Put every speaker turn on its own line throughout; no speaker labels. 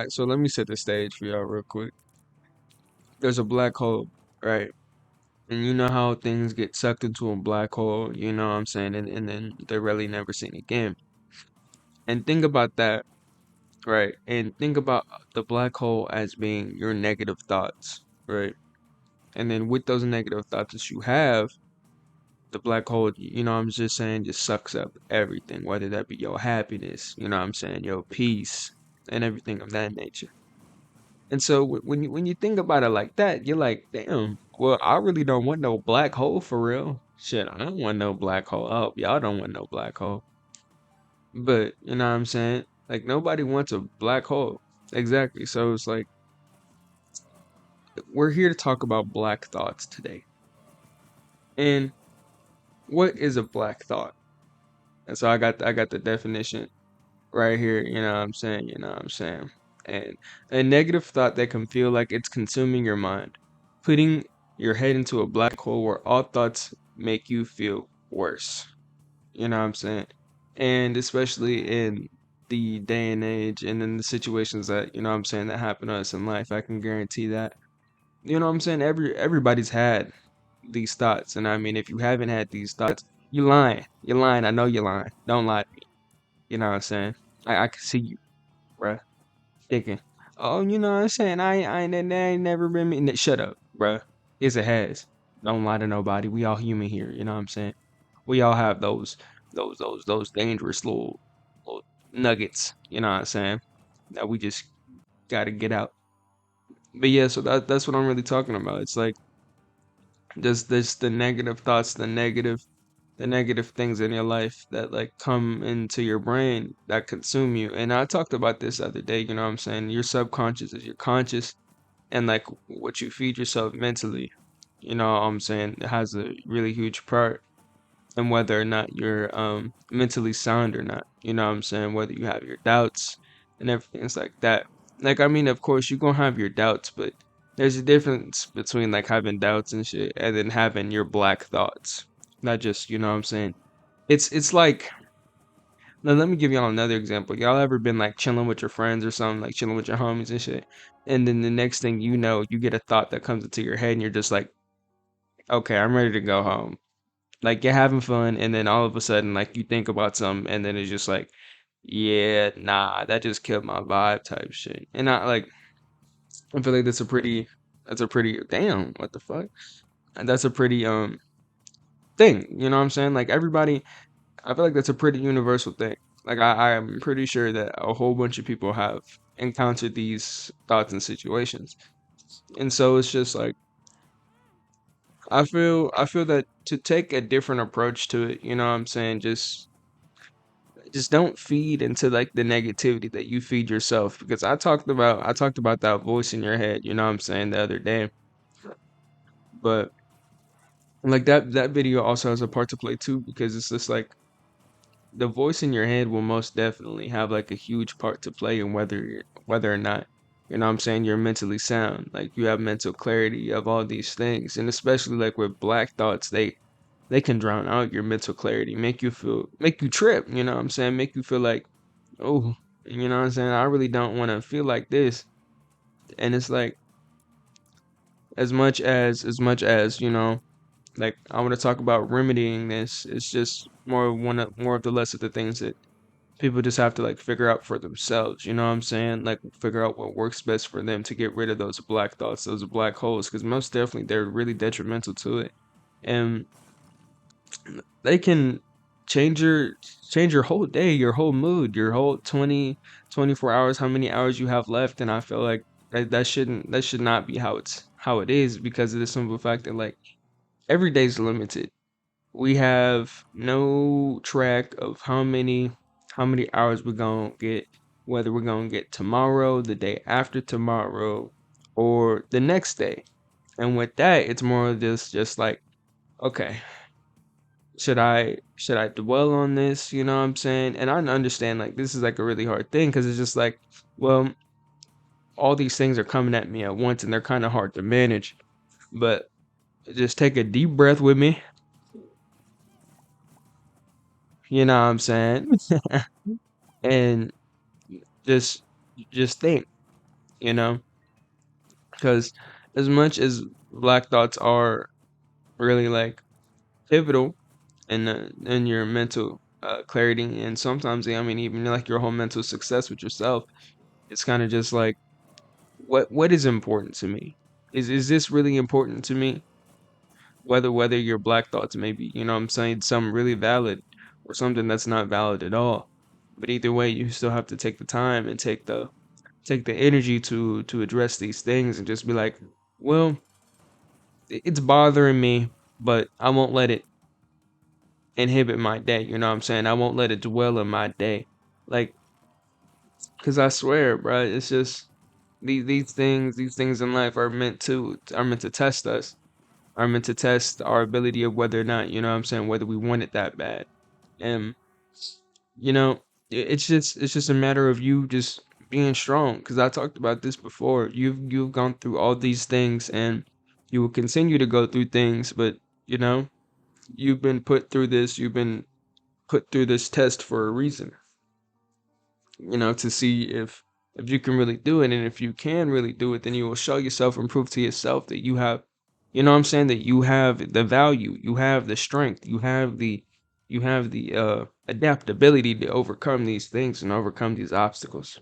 right, so let me set the stage for y'all real quick. There's a black hole, right? And you know how things get sucked into a black hole, you know what I'm saying? And then they're really never seen again. And think about that, right? And think about the black hole as being your negative thoughts, right? And then with those negative thoughts that you have, the black hole, I'm just saying, just sucks up everything, whether that be your happiness, you know what I'm saying, your peace, and everything of that nature. And so when you think about it like that, you're like, damn, well, I really don't want no black hole for real. Shit, I don't want no black hole. Oh, y'all don't want no black hole. But you know what I'm saying? Like nobody wants a black hole. Exactly. So it's like we're here to talk about black thoughts today. And what is a black thought? And so I got the definition right here, you know what I'm saying? You know what I'm saying? And a negative thought that can feel like it's consuming your mind, putting your head into a black hole where all thoughts make you feel worse. You know what I'm saying? And especially in the day and age and in the situations that, you know what I'm saying, that happen to us in life, I can guarantee that. You know what I'm saying? Everybody's had these thoughts. And I mean, if you haven't had these thoughts, you lying. You're lying. I know you're lying. Don't lie to me. You know what I'm saying? I can see you, bruh. Thinking, oh, you know what I'm saying? I ain't never been me. Shut up, bruh. Yes, it has. Don't lie to nobody. We all human here. You know what I'm saying? We all have those dangerous little nuggets. You know what I'm saying? That we just gotta get out. But yeah, so that's what I'm really talking about. It's like just this the negative thoughts, the negative things in your life that like come into your brain that consume you. And I talked about this the other day, you know what I'm saying? Your subconscious is your conscious, and like what you feed yourself mentally, you know what I'm saying, it has a really huge part in whether or not you're mentally sound or not. You know what I'm saying? Whether you have your doubts and everything it's like that. Like I mean, of course you're gonna have your doubts, but there's a difference between like having doubts and shit and then having your black thoughts. Not just, you know what I'm saying? It's like, now let me give y'all another example. Y'all ever been like chilling with your friends or something, like chilling with your homies and shit, and then the next thing you know, you get a thought that comes into your head, and you're just like, okay, I'm ready to go home. Like you're having fun, and then all of a sudden, like you think about something, and then it's just like, yeah, nah, that just killed my vibe type shit. And I like, I feel like that's a pretty damn, what the fuck? And that's a pretty thing, you know what I'm saying? Like everybody, I feel like that's a pretty universal thing. Like I'm pretty sure that a whole bunch of people have encountered these thoughts and situations. And so it's just like I feel that to take a different approach to it, you know what I'm saying, just don't feed into like the negativity that you feed yourself, because I talked about that voice in your head, you know what I'm saying, the other day. But like that video also has a part to play too, because it's just like the voice in your head will most definitely have like a huge part to play in whether or not, you know what I'm saying, you're mentally sound. Like you have mental clarity of all these things. And especially like with black thoughts, they can drown out your mental clarity, make you trip, you know what I'm saying? Make you feel like, oh, you know what I'm saying? I really don't want to feel like this. And it's like as much as, like I want to talk about remedying this, it's just more of the less of the things that people just have to like figure out for themselves, you know what I'm saying? Like figure out what works best for them to get rid of those black thoughts, those black holes, because most definitely they're really detrimental to it. And they can change your change your whole day, your whole mood, your whole 24 hours, how many hours you have left. And I feel like that should not be how it is, because of the simple fact that like every day's limited. We have no track of how many hours we're gonna get, whether we're gonna get tomorrow, the day after tomorrow, or the next day. And with that, it's more of just like, okay, should I dwell on this? You know what I'm saying? And I understand like this is like a really hard thing, because it's just like, well, all these things are coming at me at once and they're kind of hard to manage. But just take a deep breath with me. You know what I'm saying? And just just think. you know, because as much as black thoughts are really like pivotal in your mental clarity, and sometimes I mean even like your whole mental success with yourself, it's kind of just like what is important to me? Is this really important to me? Whether your black thoughts may be, you know what I'm saying, some really valid or something that's not valid at all. But either way, you still have to take the time and take the energy to address these things and just be like, well, it's bothering me, but I won't let it inhibit my day. You know what I'm saying? I won't let it dwell in my day. Like, cause I swear, bro, it's just these things in life are meant to test us, are meant to test our ability of whether or not, you know what I'm saying, whether we want it that bad. And you know, it's just a matter of you just being strong. Cause I talked about this before. You've gone through all these things, and you will continue to go through things, but you know, you've been put through this. You've been put through this test for a reason, you know, to see if you can really do it. And if you can really do it, then you will show yourself and prove to yourself that you have, you know what I'm saying, that you have the value, you have the strength, you have the adaptability to overcome these things and overcome these obstacles.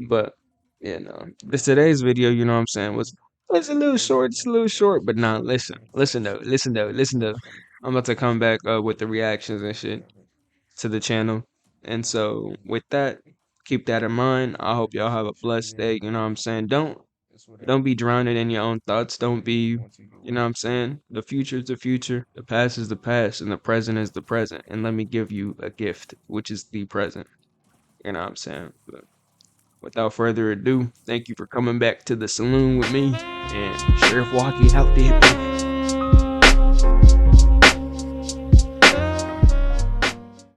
But you know, this today's video, you know what I'm saying, was it's a little short, it's a little short, but now listen though. I'm about to come back with the reactions and shit to the channel. And so with that, keep that in mind. I hope y'all have a blessed day. You know what I'm saying? Don't be drowning in your own thoughts. Don't be, you know what I'm saying? The future is the future, the past is the past, and the present is the present. And let me give you a gift, which is the present. You know what I'm saying? But without further ado, thank you for coming back to the saloon with me. And Sheriff Walkie out there.